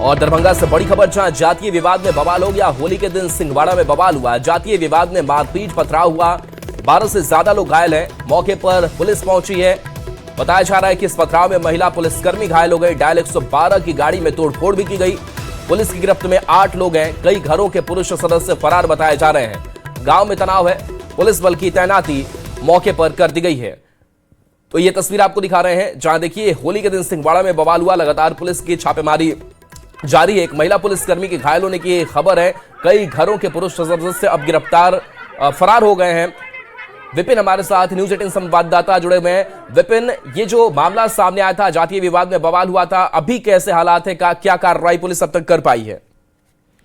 और दरभंगा से बड़ी खबर, जहां जातीय विवाद में बवाल हो गया। होली के दिन सिंहवाड़ा में बवाल हुआ। जातीय विवाद में मारपीट पथराव हुआ। 12 से ज्यादा लोग घायल हैं। मौके पर पुलिस पहुंची है। बताया जा रहा है कि इस पथराव में महिला पुलिसकर्मी घायल हो गए। डायल 112 की गाड़ी में तोड़फोड़ भी की गई। पुलिस की गिरफ्त में 8 लोग हैं। कई घरों के पुरुष सदस्य फरार बताए जा रहे हैं। गांव में तनाव है। पुलिस बल की तैनाती मौके पर कर दी गई है। तो ये तस्वीर आपको दिखा रहे हैं, जहां देखिए होली के दिन सिंहवाड़ा में बवाल हुआ। लगातार पुलिस की छापेमारी जारी है। एक महिला पुलिसकर्मी के घायल होने की खबर है। कई घरों के पुरुष सदस्य अब गिरफ्तार फरार हो गए हैं। विपिन हमारे साथ न्यूज 18 संवाददाता जुड़े हुए हैं। विपिन, ये जो मामला सामने आया था, जातीय विवाद में बवाल हुआ था, अभी कैसे हालात है, क्या कार्रवाई पुलिस अब तक कर पाई है?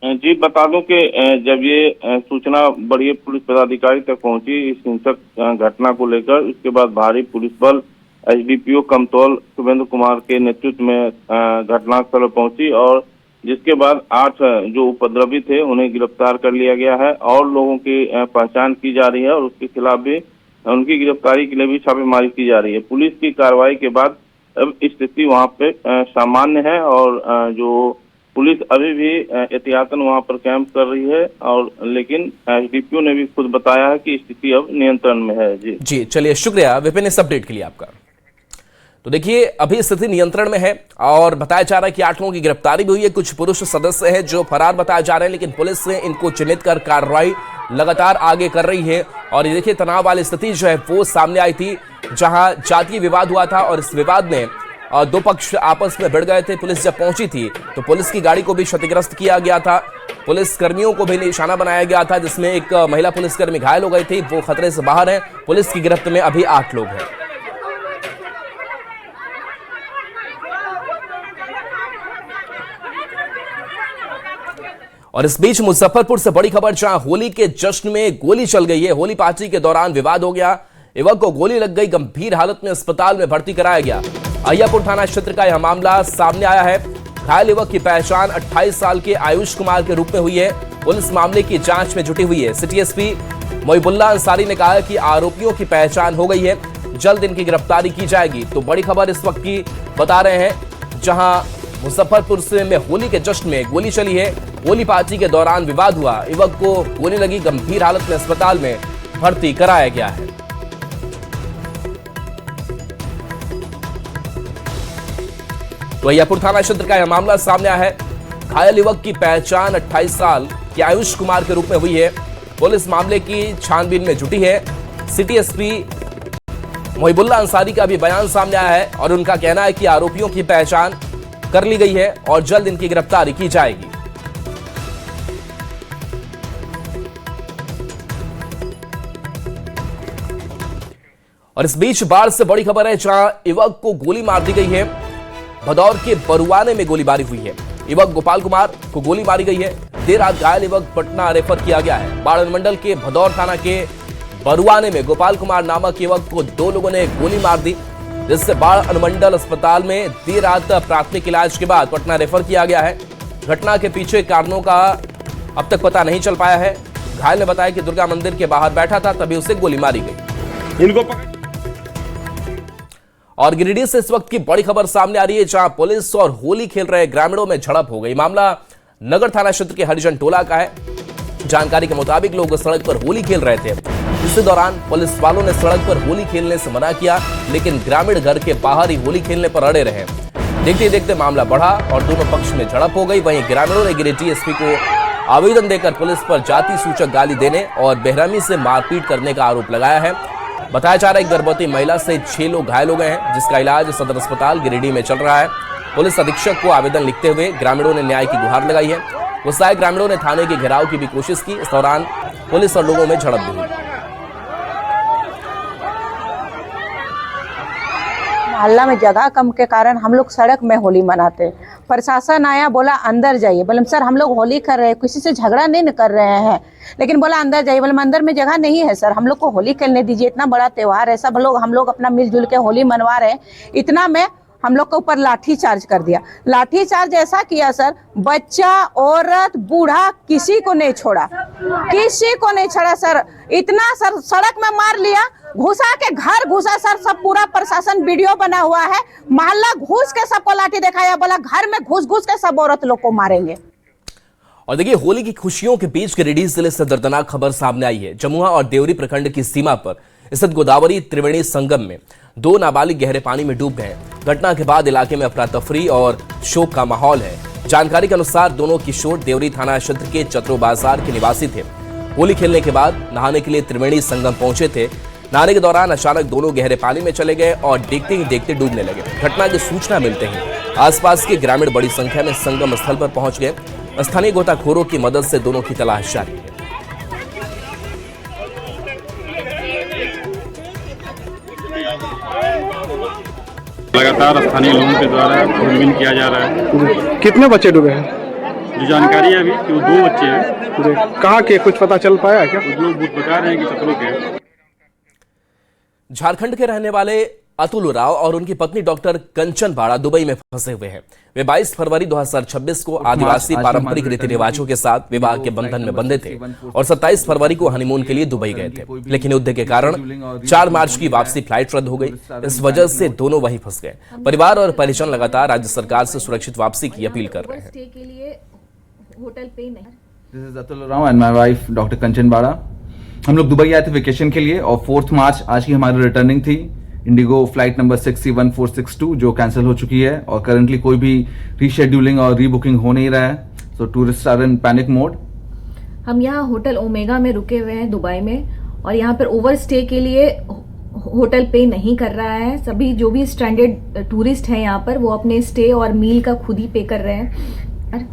जी बता दूं कि जब ये सूचना बड़ी पुलिस पदाधिकारी तक पहुंची इस हिंसक घटना को लेकर, उसके बाद भारी पुलिस बल एसडीपीओ कमतौल शुभेंद्र कुमार के नेतृत्व में घटनास्थल पहुंची और जिसके बाद 8 जो उपद्रवी थे उन्हें गिरफ्तार कर लिया गया है और लोगों की पहचान की जा रही है और उसके खिलाफ भी उनकी गिरफ्तारी के लिए भी छापेमारी की जा रही है। पुलिस की कार्रवाई के बाद अब स्थिति वहां पे सामान्य है और जो पुलिस अभी भी एहतियातन वहां पर कैंप कर रही है और लेकिन एसडीपीओ ने भी खुद बताया है कि स्थिति अब नियंत्रण में है। जी चलिए, शुक्रिया विपिन इस अपडेट के लिए आपका। तो देखिए, अभी स्थिति नियंत्रण में है और बताया जा रहा है कि 8 लोगों की गिरफ्तारी भी हुई है। कुछ पुरुष सदस्य हैं जो फरार बताए जा रहे हैं, लेकिन पुलिस ने इनको चिन्हित कर कार्रवाई लगातार आगे कर रही है। और ये देखिए, तनाव वाली स्थिति जो है वो सामने आई थी, जहां जातीय विवाद हुआ था और इस विवाद में 2 पक्ष आपस में भिड़ गए थे। पुलिस जब पहुंची थी तो पुलिस की गाड़ी को भी क्षतिग्रस्त किया गया था। पुलिस कर्मियों को भी निशाना बनाया गया था, जिसमें एक महिला पुलिसकर्मी घायल हो गई थी। वो खतरे से बाहर है। पुलिस की गिरफ्त में अभी 8 लोग हैं। और इस बीच मुजफ्फरपुर से बड़ी खबर, जहां होली के जश्न में गोली चल गई है। होली पार्टी के दौरान विवाद हो गया। युवक को गोली लग गई। गंभीर हालत में अस्पताल में भर्ती कराया गया। अय्यापुर थाना क्षेत्र का यह मामला सामने आया है। घायल युवक की पहचान 28 साल के आयुष कुमार के रूप में हुई है। पुलिस मामले की जांच में जुटी हुई है। सिटी एसपी मोहिबुल्ला अंसारी ने कहा है कि आरोपियों की पहचान हो गई है। जल्द इनकी गिरफ्तारी की जाएगी। तो बड़ी खबर इस वक्त की बता रहे हैं, जहां मुजफ्फरपुर से में होली के जश्न में गोली चली है। होली पार्टी के दौरान विवाद हुआ। युवक को गोली लगी। गंभीर हालत में अस्पताल में भर्ती कराया गया है। तो अय्यापुर थाना क्षेत्र का यह मामला सामने आया है। घायल युवक की पहचान 28 साल के आयुष कुमार के रूप में हुई है। पुलिस मामले की छानबीन में जुटी है। सिटी एसपी मोहिबुल्ला अंसारी का भी बयान सामने आया है और उनका कहना है कि आरोपियों की पहचान कर ली गई है और जल्द इनकी गिरफ्तारी की जाएगी। और इस बीच बाढ़ से बड़ी खबर है, जहां युवक को गोली मार दी गई है। भदौर के बरुआने में गोलीबारी हुई है। युवक गोपाल कुमार को गोली मारी गई है। देर रात घायल युवक पटना रेफर किया गया है। बाढ़ अनुमंडल के भदौर थाना के बरुआने में गोपाल कुमार नामक युवक को 2 लोगों ने गोली मार दी, जिससे बाढ़ अनुमंडल अस्पताल में देर रात प्राथमिक इलाज के बाद पटना रेफर किया गया है। घटना के पीछे कारणों का अब तक पता नहीं चल पाया है। घायल ने बताया कि दुर्गा मंदिर के बाहर बैठा था, तभी उसे गोली मारी गई। इनको और गिरिडीह से इस वक्त की बड़ी खबर सामने आ रही है, जहां पुलिस और होली खेल रहे ग्रामीणों में झड़प हो गई। मामला नगर थाना क्षेत्र के हरिजन टोला का है। जानकारी के मुताबिक लोग सड़क पर होली खेल रहे थे। इसी दौरान पुलिस वालों ने सड़क पर होली खेलने से मना किया, लेकिन ग्रामीण घर के बाहर ही होली खेलने पर अड़े रहे। देखते देखते मामला बढ़ा और दोनों पक्ष में झड़प हो गई। वहीं ग्रामीणों ने गिरिडीह एसपी को आवेदन देकर पुलिस पर जाति सूचक गाली देने और बेरहमी से मारपीट करने का आरोप लगाया है। बताया जा रहा है कि गर्भवती महिला से 6 लोग घायल हो गए हैं, जिसका इलाज सदर अस्पताल गिरिडीह में चल रहा है। पुलिस अधीक्षक को आवेदन लिखते हुए ग्रामीणों ने न्याय की गुहार लगाई है। गुस्साए ग्रामीणों ने थाने के घेराव की भी कोशिश की। इस दौरान पुलिस और लोगों में झड़प भी हुई। मोहल्ला में जगह कम के कारण हम लोग सड़क में होली मनाते। प्रशासन आया, बोला अंदर जाइए। बोले सर हम लोग होली कर रहे हैं, किसी से झगड़ा नहीं कर रहे हैं, लेकिन बोला अंदर जाइए। बोले अंदर में जगह नहीं है सर, हम लोग को होली खेलने दीजिए, इतना बड़ा त्योहार है, सब लोग हम लोग अपना मिलजुल के होली मनवा रहे हैं। इतना में हम लोग के ऊपर लाठी चार्ज कर दिया। लाठी चार्ज ऐसा किया सर, बच्चा, औरत, बूढ़ा, किसी को नहीं छोड़ा, किसी को नहीं छोड़ा सर। इतना सर सड़क में मार लिया, घुसा के घर घुसा सर। सब पूरा प्रशासन वीडियो बना हुआ है, मोहल्ला घुस के सबको लाठी दिखाया, बोला घर में घुस घुस के सब औरत लोग को मारेंगे। और देखिए, होली की खुशियों के बीच गिरिडीह जिले से दर्दनाक खबर सामने आई है। जमुआ और देवरी प्रखंड की सीमा पर स्थित गोदावरी त्रिवेणी संगम में 2 नाबालिग गहरे पानी में डूब गए। घटना के बाद इलाके में अफरा तफरी और शोक का माहौल है। जानकारी के अनुसार दोनों किशोर देवरी थाना क्षेत्र के चतरो बाजार के निवासी थे। होली खेलने के बाद नहाने के लिए त्रिवेणी संगम पहुंचे थे। नहाने के दौरान अचानक दोनों गहरे पानी में चले गए और देखते ही देखते डूबने लगे। घटना की सूचना मिलते ही आसपास के ग्रामीण बड़ी संख्या में संगम स्थल पर पहुंच गए। स्थानीय गोताखोरों की मदद से दोनों की तलाश जारी है। लगातार स्थानीय लोगों के द्वारा खोजबीन किया जा रहा है। कितने बच्चे डूबे हैं? जो जानकारी है अभी कि वो 2 बच्चे हैं। कहाँ के, कुछ पता चल पाया क्या? वो लोग बता रहे हैं कि चतरों के। झारखंड के रहने वाले अतुल राव और उनकी पत्नी डॉक्टर कंचन बाड़ा दुबई में फंसे हुए हैं। वे 22 फरवरी 2026 को आदिवासी पारंपरिक रीति रिवाजों के साथ विवाह के बंधन में बंधे थे और 27 फरवरी को हनीमून के लिए दुबई गए थे, लेकिन युद्ध के कारण 4 मार्च की वापसी फ्लाइट रद्द हो गई। इस वजह से दोनों वहीं फंस गए। परिवार और परिजन लगातार राज्य सरकार से सुरक्षित वापसी की अपील कर रहे हैं। होटल पे नहीं। This is Atul Rao and my wife doctor Kanchan Bada. हम लोग दुबई आए थे वेकेशन के लिए और 4 मार्च आज की हमारी रिटर्निंग थी। इंडिगो फ्लाइट नंबर 6C1462 जो कैंसिल हो चुकी है और करंटली कोई भी रीशेड्यूलिंग और रीबुकिंग हो नहीं रहा है। So tourist are in panic mode. हम यहाँ होटल ओमेगा में रुके हुए हैं दुबई में और यहाँ पर ओवर स्टे के लिए होटल पे नहीं कर रहा है। सभी जो भी स्ट्रैंडेड टूरिस्ट हैं यहाँ पर वो अपने स्टे और मील का खुद ही पे कर रहे हैं।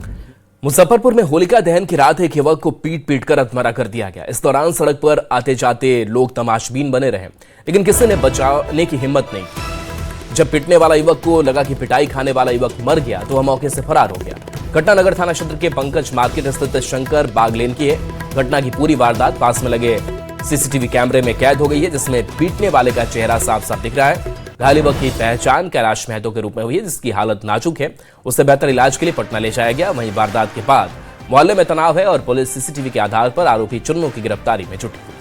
मुजफ्फरपुर में होलिका दहन की रात एक युवक को पीट पीट कर अधमरा कर दिया गया। इस दौरान सड़क पर आते जाते लोग तमाशबीन बने रहे, लेकिन किसी ने बचाने की हिम्मत नहीं की। जब पिटने वाला युवक को लगा कि पिटाई खाने वाला युवक मर गया तो वह मौके से फरार हो गया। घटना नगर थाना क्षेत्र के पंकज मार्केट स्थित शंकर बाग लेन की है। घटना की पूरी वारदात पास में लगे सीसीटीवी कैमरे में कैद हो गई है, जिसमें पीटने वाले का चेहरा साफ साफ दिख रहा है। घायल युवक की पहचान कैलाश महतो के रूप में हुई है, जिसकी हालत नाजुक है। उसे बेहतर इलाज के लिए पटना ले जाया गया। वहीं वारदात के बाद मोहल्ले में तनाव है और पुलिस सीसीटीवी के आधार पर आरोपी चुन्नू की गिरफ्तारी में जुटी हुई।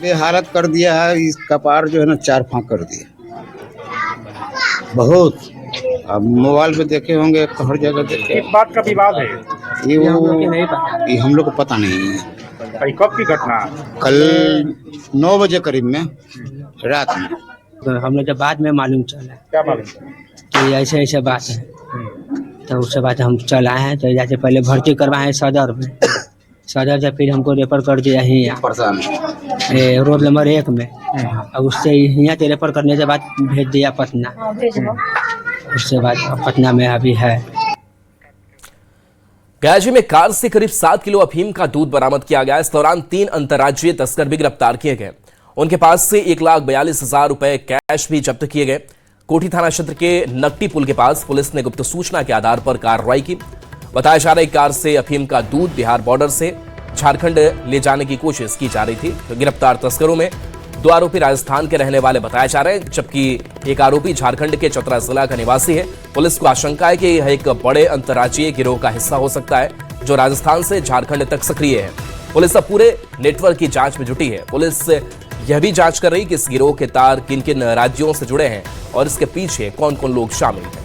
बेहालत कर दिया है, इस कपार जो है ना 4 फांक कर दिया बहुत। अब मोबाइल पे देखे होंगे, हर जगह देखे। एक बात का विवाद है, ये हम लोग को पता नहीं है। कब की घटना? कल 9 बजे करीब में रात में। तो हम लोग जब बाद में मालूम चला, क्या मालूम कि ऐसे ऐसे बात है, तो उसके बाद हम चल आए हैं। तो जैसे पहले भर्ती करवाए सदर में, सदर से फिर हमको रेफर कर दिया यहाँ रोड नंबर 1 में, और उससे यहाँ से रेफर करने के बाद भेज दिया पटना। उसके बाद पटना में अभी है। गयाजी में कार से करीब 7 किलो अफीम का दूध बरामद किया गया। इस दौरान 3 अंतर्राज्यीय तस्कर भी गिरफ्तार किए गए। उनके पास से 1,42,000 रुपए कैश भी जब्त किए गए। कोठी थाना क्षेत्र के नकटी पुल के पास पुलिस ने गुप्त सूचना के आधार पर कार्रवाई की। बताया जा रहा है कार से अफीम का दूध बिहार बॉर्डर से झारखंड ले जाने की कोशिश की जा रही थी। तो गिरफ्तार तस्करों में 2 आरोपी राजस्थान के रहने वाले बताए जा रहे हैं, जबकि एक आरोपी झारखंड के चतरा जिला का निवासी है। पुलिस को आशंका है कि यह एक बड़े अंतर्राज्यीय गिरोह का हिस्सा हो सकता है, जो राजस्थान से झारखंड तक सक्रिय है। पुलिस अब पूरे नेटवर्क की जांच में जुटी है। पुलिस यह भी जांच कर रही कि इस गिरोह के तार किन किन राज्यों से जुड़े हैं और इसके पीछे कौन कौन लोग शामिल हैं।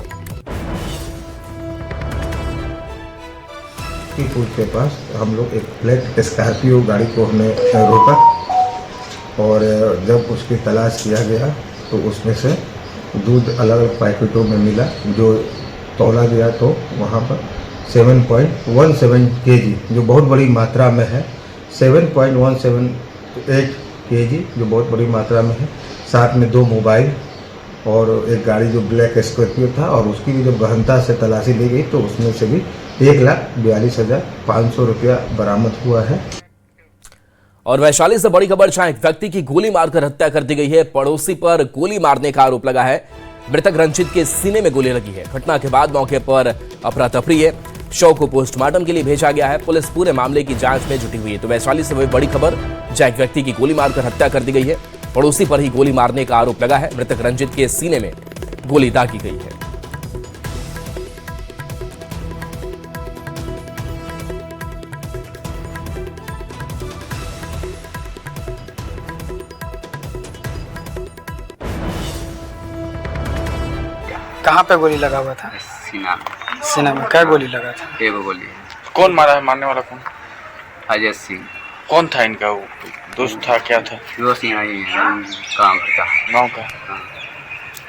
पुल के पास हम लोग एक ब्लैक स्कॉर्पियो गाड़ी को हमने रोका और जब उसकी तलाश किया गया तो उसमें से दूध अलग अलग पैकेटों में मिला। जो तौला गया तो वहाँ पर 7.17 kg जो बहुत बड़ी मात्रा में है, 7.178 kg जो बहुत बड़ी मात्रा में है। साथ में 2 मोबाइल और एक गाड़ी जो ब्लैक स्कॉर्पियो था, और उसकी भी जब गहनता से तलाशी ली गई तो उसमें से भी 1,42,500 रुपया बरामद हुआ है। और वैशाली से बड़ी खबर, जहां एक व्यक्ति की गोली मारकर हत्या कर दी गई है। पड़ोसी पर गोली मारने का आरोप लगा है। मृतक रंजित के सीने में गोली लगी है। घटना के बाद मौके पर अफरा तफरी है। शव को पोस्टमार्टम के लिए भेजा गया है। पुलिस पूरे मामले की जांच में जुटी हुई है। तो वैशाली से बड़ी खबर, जहां एक व्यक्ति की गोली मारकर हत्या कर दी गई है। पड़ोसी पर ही गोली मारने का आरोप लगा है। मृतक रंजित के सीने में गोली दागी गई है। कहाँ पे गोली लगा हुआ था? सीना सीना में। क्या गोली लगा था? एक गोली। कौन मारा है? मारने वाला कौन? अजय सिंह। कौन था इनका? वो दोस्त था? क्या था? दोस्त यहाँ ही काम करता है, गाँव का।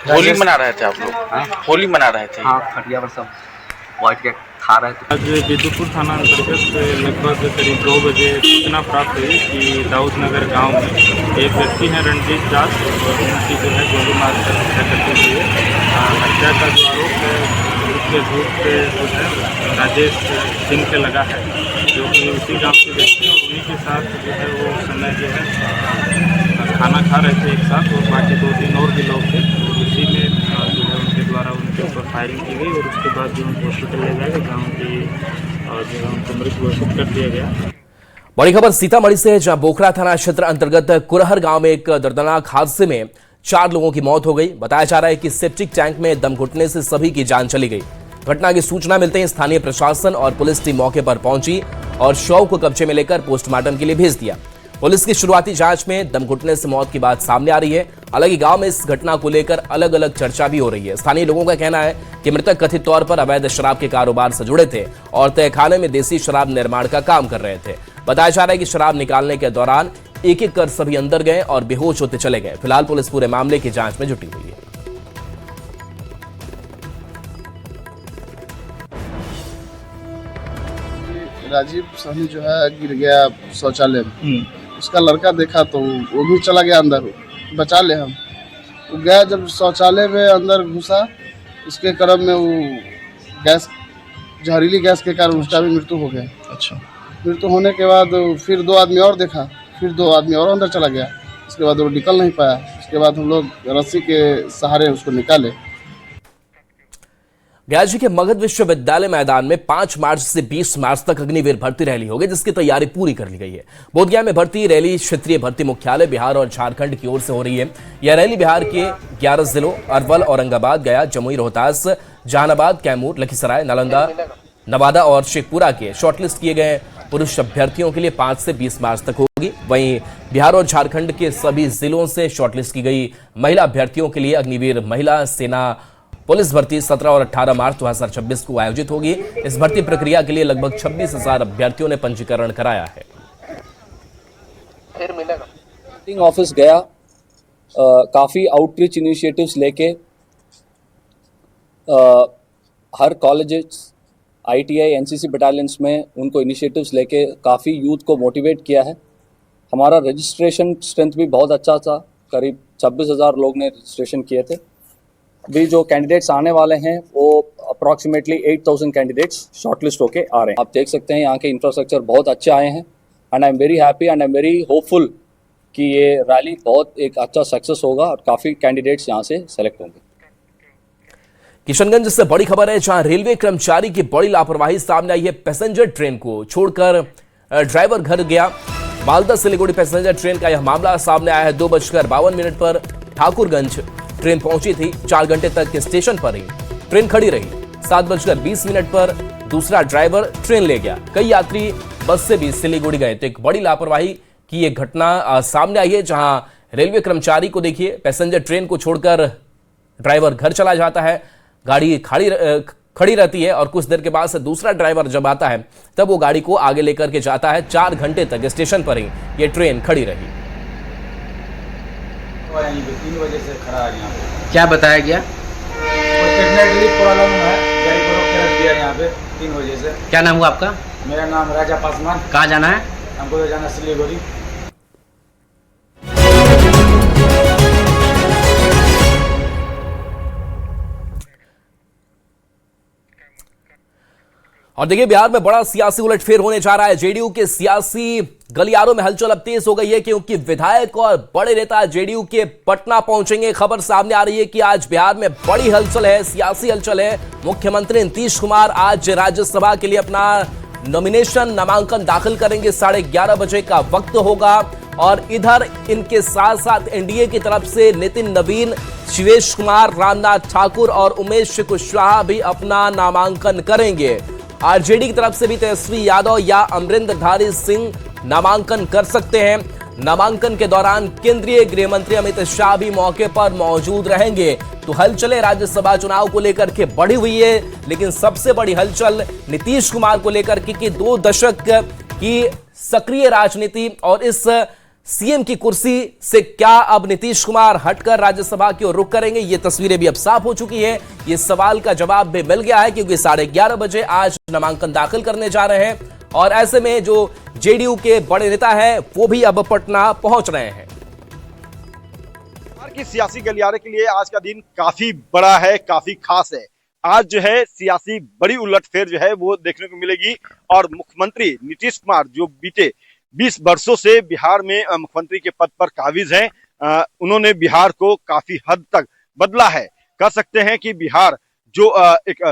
होली मना रहे थे आप लोग? होली मना रहे थे? हाँ, खटिया पर सब वाइट के खा रहे थे। आज बिदुपुर थाना अंतर्गत लगभग करीब 2 बजे सूचना प्राप्त हुई कि दाऊद नगर गाँव में एक व्यक्ति है रणजीत दास, और उनकी जो है गोली मारकर हत्या करते हुए हत्या का जो आरोप है उसके धूप पे जो है राजेश सिंह पे लगा है, जो कि उसी गांव के व्यक्ति और उन्हीं के साथ जो है वो उस समय जो है खाना खा रहे थे एक साथ, और बाकी 2-3 और भी लोग थे। उसी में जो है उनके द्वारा उनके ऊपर फायरिंग की गई और उसके बाद जो उनको हॉस्पिटल ले जाए गाँव की जो है उनको मृत घोषित कर दिया गया। बड़ी खबर सीतामढ़ी से है, जहां बोखरा थाना क्षेत्र अंतर्गत कुरहर गांव में एक दर्दनाक हादसे में 4 लोगों की मौत हो गई। बताया जा रहा है कि सेप्टिक टैंक में दम घुटने से सभी की जान चली गई। घटना की सूचना मिलते ही स्थानीय प्रशासन और पुलिस टीम मौके पर पहुंची और शव को कब्जे में लेकर पोस्टमार्टम के लिए भेज दिया। पुलिस की शुरुआती जांच में दम घुटने से मौत की बात सामने आ रही है। हालांकि गांव में इस घटना को लेकर अलग अलग चर्चा भी हो रही है। स्थानीय लोगों का कहना है कि मृतक कथित तौर पर अवैध शराब के कारोबार से जुड़े थे और तहखाने में देसी शराब निर्माण का काम कर रहे थे। बताया जा रहा है कि शराब निकालने के दौरान एक एक कर सभी अंदर गए और बेहोश होते चले गए। फिलहाल पुलिस पूरे मामले की जांच में जुटी हुई है। राजीव सहनी जो है गिर गया शौचालय में। उसका लड़का देखा तो वो भी चला गया अंदर, बचा ले हम। वो गया जब शौचालय में अंदर घुसा, उसके क्रम में वो गैस, जहरीली गैस के कारण उसका भी मृत्यु हो गया। अच्छा। मृत्यु होने के बाद फिर 2 आदमी और देखा, फिर 2 आदमी और अंदर चला गया। उसके बाद वो निकल नहीं पाया। उसके बाद हम लोग रस्सी के सहारे उसको निकाले। गया जी के मगध विश्वविद्यालय मैदान में 5 मार्च से 20 मार्च तक अग्निवीर भर्ती रैली होगी, जिसकी तैयारी पूरी कर ली गई है। बोधगया में भर्ती रैली क्षेत्रीय भर्ती मुख्यालय बिहार और झारखंड की ओर से हो रही है। यह रैली बिहार के 11 जिलों अरवल, औरंगाबाद, गया, जमुई, रोहतास, जहानाबाद, कैमूर, लखीसराय, नालंदा, नवादा और शेखपुरा के शॉर्टलिस्ट किए गए पुरुष अभ्यर्थियों के लिए 5 से 20 मार्च तक होगी। वहीं बिहार और झारखंड के सभी जिलों से शॉर्टलिस्ट की गई महिला अभ्यर्थियों के लिए अग्निवीर महिला सेना पुलिस भर्ती 17 और 18 मार्च 2026 को आयोजित होगी। इस भर्ती प्रक्रिया के लिए लगभग 26,000 अभ्यर्थियों ने पंजीकरण कराया है। ऑफिस गया काफ़ी आउटरीच इनिशिएटिव्स लेके हर कॉलेजेस, ITI, NCC बटालियंस में उनको इनिशिएटिव्स लेके काफ़ी यूथ को मोटिवेट किया है। हमारा रजिस्ट्रेशन स्ट्रेंथ भी बहुत अच्छा था, करीब 26,000 लोग ने रजिस्ट्रेशन किए थे। अभी जो कैंडिडेट्स आने वाले हैं वो अप्रॉक्सीमेटली 8,000 कैंडिडेट्स शॉर्टलिस्ट होके आ रहे हैं। आप देख सकते हैं यहाँ के इंफ्रास्ट्रक्चर बहुत अच्छे आए हैं and I am very happy and I am very hopeful कि ये रैली बहुत एक अच्छा सक्सेस होगा और काफ़ी कैंडिडेट्स यहाँ से सेलेक्ट होंगे। किशनगंज से बड़ी खबर है, जहां रेलवे कर्मचारी की बड़ी लापरवाही सामने आई है। पैसेंजर ट्रेन को छोड़कर ड्राइवर घर गया। मालदा सिलीगुड़ी पैसेंजर ट्रेन का यह मामला सामने आया है। 2:52 पर ठाकुरगंज ट्रेन पहुंची थी। 4 घंटे तक स्टेशन पर ही ट्रेन खड़ी रही। 7:20 पर दूसरा ड्राइवर ट्रेन ले गया। कई यात्री बस से भी सिलीगुड़ी गए। तो एक बड़ी लापरवाही की यह घटना सामने आई है, जहां रेलवे कर्मचारी को देखिए, पैसेंजर ट्रेन को छोड़कर ड्राइवर घर चला जाता है, गाड़ी खड़ी रहती है और कुछ देर के बाद से दूसरा ड्राइवर जब आता है तब वो गाड़ी को आगे लेकर के जाता है। 4 घंटे तक स्टेशन पर ही ये ट्रेन खड़ी रही। 3 बजे से खड़ा है यहाँ पे। क्या बताया गया? प्रॉब्लम है, गाड़ी को रोक के रख दिया यहाँ पे 3 बजे से। क्या नाम हुआ आपका? मेरा नाम राजा पासवान। कहाँ जाना है? हमको तो जाना सिलीगुड़ी। और देखिए, बिहार में बड़ा सियासी उलटफेर होने जा रहा है। जेडीयू के सियासी गलियारों में हलचल अब तेज हो गई है, क्योंकि विधायक और बड़े नेता जेडीयू के पटना पहुंचेंगे। खबर सामने आ रही है कि आज बिहार में बड़ी हलचल है, सियासी हलचल है। मुख्यमंत्री नीतीश कुमार आज राज्यसभा के लिए अपना नॉमिनेशन नामांकन दाखिल करेंगे। 11:30 बजे का वक्त होगा और इधर इनके साथ साथ एनडीए की तरफ से नितिन नवीन, शिवेश कुमार, रामनाथ ठाकुर और उमेश कुशवाहा भी अपना नामांकन करेंगे। आरजेडी की तरफ से भी तेजस्वी यादव या अमरिंदरधारी सिंह नामांकन कर सकते हैं। नामांकन के दौरान केंद्रीय गृह मंत्री अमित शाह भी मौके पर मौजूद रहेंगे। तो हलचलें राज्यसभा चुनाव को लेकर के बढ़ी हुई है, लेकिन सबसे बड़ी हलचल नीतीश कुमार को लेकर कि 2 दशक की सक्रिय राजनीति और इस सीएम की कुर्सी से क्या अब नीतीश कुमार हटकर राज्यसभा की ओर रुख करेंगे, ये तस्वीरें भी अब साफ हो चुकी है। ये सवाल का जवाब भी मिल गया है, क्योंकि 11:30 बजे आज नामांकन दाखिल करने जा रहे हैं और ऐसे में जो जेडीयू के बड़े नेता हैं वो भी अब पटना पहुंच रहे हैं। बिहार की सियासी गलियारे के लिए आज का दिन काफी बड़ा है, काफी खास है। आज जो है सियासी बड़ी उलटफेर जो है वो देखने को मिलेगी और मुख्यमंत्री नीतीश कुमार जो बीते 20 वर्षों से बिहार में मुख्यमंत्री के पद पर काबिज हैं, उन्होंने बिहार को काफी हद तक बदला है। कह सकते हैं कि बिहार जो एक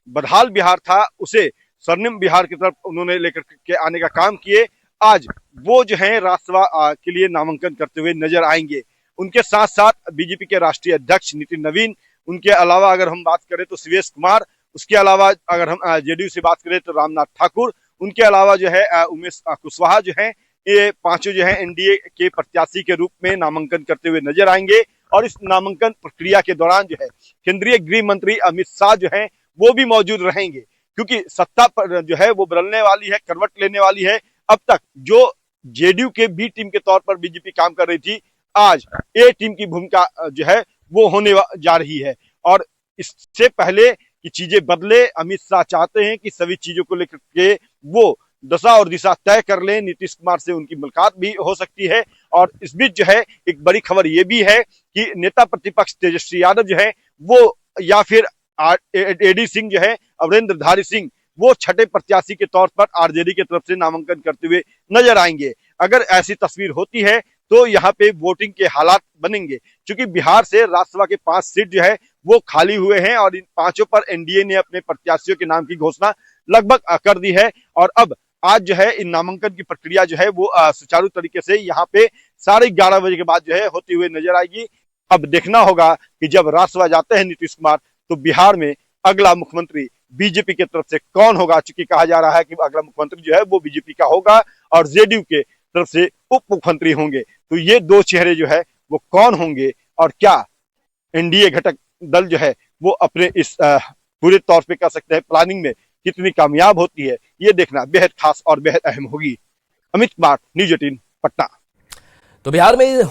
बदहाल बिहार था उसे स्वर्णिम बिहार की तरफ उन्होंने लेकर के आने का काम किए। आज वो जो है राज्यसभा के लिए नामांकन करते हुए नजर आएंगे। उनके साथ साथ बीजेपी के राष्ट्रीय अध्यक्ष नितिन नवीन, उनके अलावा अगर हम बात करें तो शिवेश कुमार, उसके अलावा अगर हम जेडीयू से बात करें तो रामनाथ ठाकुर, उनके अलावा जो है उमेश कुशवाहा जो है, ये पांचों जो है एनडीए के प्रत्याशी के रूप में नामांकन करते हुए नजर आएंगे। और इस नामांकन प्रक्रिया के दौरान जो है केंद्रीय गृह मंत्री अमित शाह जो है वो भी मौजूद रहेंगे, क्योंकि सत्ता पर जो है वो बदलने वाली है, करवट लेने वाली है। अब तक जो जेडीयू के बी टीम के तौर पर बीजेपी काम कर रही थी, आज ए टीम की भूमिका जो है वो होने जा रही है। और इससे पहले कि चीजें बदले, अमित शाह चाहते हैं कि सभी चीजों को लेकर के वो दशा और दिशा तय कर लें। नीतीश कुमार से उनकी मुलाकात भी हो सकती है। और इस बीच जो है एक बड़ी खबर ये भी है कि नेता प्रतिपक्ष तेजस्वी यादव जो है वो या फिर एडी सिंह जो है, अमरिंदरधारी सिंह, वो छठे प्रत्याशी के तौर पर आरजेडी की तरफ से नामांकन करते हुए नजर आएंगे। अगर ऐसी तस्वीर होती है तो यहाँ पे वोटिंग के हालात बनेंगे, क्योंकि बिहार से राज्यसभा के 5 सीट जो है वो खाली हुए हैं और इन 5 पर एनडीए ने अपने प्रत्याशियों के नाम की घोषणा लगभग कर दी है। और अब आज जो है इन नामांकन की प्रक्रिया जो है वो सुचारू तरीके से यहाँ पे 11:30 बजे के बाद जो है होती हुई नजर आएगी। अब देखना होगा कि जब राज्यसभा जाते हैं नीतीश कुमार तो बिहार में अगला मुख्यमंत्री बीजेपी की तरफ से कौन होगा। चूंकि कहा जा रहा है कि अगला मुख्यमंत्री जो है वो बीजेपी का होगा और जेडीयू के तरफ से उप मुख्यमंत्री होंगे। तो ये 2 चेहरे जो है वो कौन होंगे और क्या एनडीए घटक दल जो है वो अपने इस पूरे तौर पे कह सकते हैं प्लानिंग में कितनी कामयाब होती है, ये देखना बेहद खास और बेहद अहम होगी। अमित कुमार, न्यूज़ 18 पटना। तो बिहार में